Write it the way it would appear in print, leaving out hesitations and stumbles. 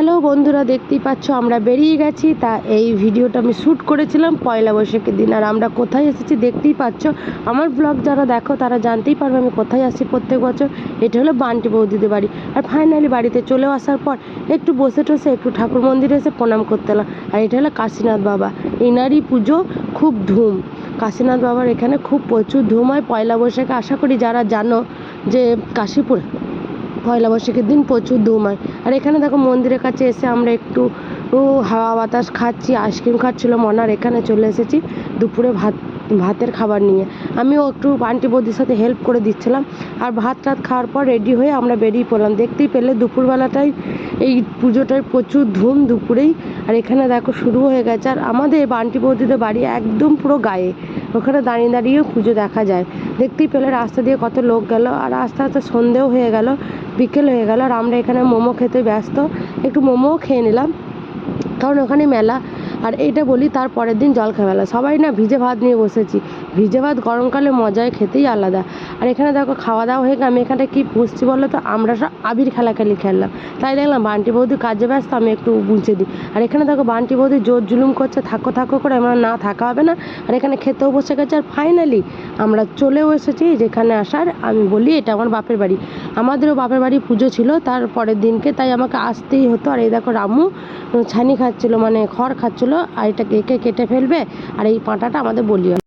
Hello বন্ধুরা, দেখতেই পাচ্ছ আমরা বেরিয়ে গেছি। তা এই ভিডিওটা আমি শ্যুট করেছিলাম পয়লা বৈশাখের দিন। আর আমরা কোথায় এসেছি দেখতেই পাচ্ছ। আমার ব্লগ যারা দেখো তারা জানতেই পারবে আমি কোথায় আসি প্রত্যেক বছর। এটা হলো বান্টি বৌদিদের বাড়ি। আর ফাইনালি বাড়িতে চলে আসার পর একটু বসে টসে একটু ঠাকুর মন্দিরে এসে প্রণাম করতে এলাম। আর এটা হলো কাশীনাথ বাবা, এনারই পুজো খুব ধুম। কাশীনাথ বাবার এখানে খুব প্রচুর ধুম হয় পয়লা বৈশাখে। আশা করি যারা জানো যে কাশীপুরে পয়লা বৈশাখের দিন প্রচুর ধুম হয়। আর এখানে দেখো মন্দিরের কাছে এসে আমরা একটু হাওয়া বাতাস খাচ্ছি, আইসক্রিম খাচ্ছিলো মনার। এখানে চলে এসেছি দুপুরে ভাতের খাবার নিয়ে। আমিও একটু আন্টি বৌদির সাথে হেল্প করে দিচ্ছিলাম। আর ভাত টাত খাওয়ার পর রেডি হয়ে আমরা বেরিয়ে পড়লাম। দেখতেই পেলে দুপুরবেলাটাই এই পুজোটায় প্রচুর ধুম দুপুরেই। আর এখানে দেখো শুরু হয়ে গেছে। আর আমাদের বান্টি বৌদিদের বাড়ি একদম পুরো গায়ে, ওখানে দাঁড়িয়ে দাঁড়িয়েও পুজো দেখা যায়। দেখতেই পেলে রাস্তা দিয়ে কত লোক গেল। আর আস্তে আস্তে সন্ধেও হয়ে গেল, বিকেল হয়ে গেল। আর আমরা এখানে মোমো খেতে ব্যস্ত, একটু মোমোও খেয়ে নিলাম কারণ ওখানে মেলা। আর এইটা বলি, তার পরের দিন জলখাবার মেলা, সবাই না ভিজে ভাত নিয়ে বসেছি। ভিজে ভাত গরমকালে মজায় খেতেই আলাদা। আর এখানে দেখো খাওয়া দাওয়া হয়ে আমি এখানে কি পুষছি বলো তো, আমরা সব আবির খেলাখেলি খেললাম। তাই দেখলাম বান্টি বৌদি কাজে ব্যস্ত, আমি একটু মুছে দিই। আর এখানে দেখো বান্টি বৌদি জোর জুলুম করছে, থাকো থাকো করে। আমরা না থাকা হবে না। আর এখানে খেতেও বসে গেছে। আর ফাইনালি আমরা চলেও এসেছি যেখানে আসার। আমি বলি এটা আমার বাপের বাড়ি। আমাদেরও বাপের বাড়ি পুজো ছিল তার পরের দিনকে, তাই আমাকে আসতেই হতো। আর এই দেখো রামু ছানি খাচ্ছিলো, মানে খড় খাচ্ছিলো। আর এটাকে একে কেটে ফেলবে। আর এই পাঁটাটা আমাদের বলি হয়।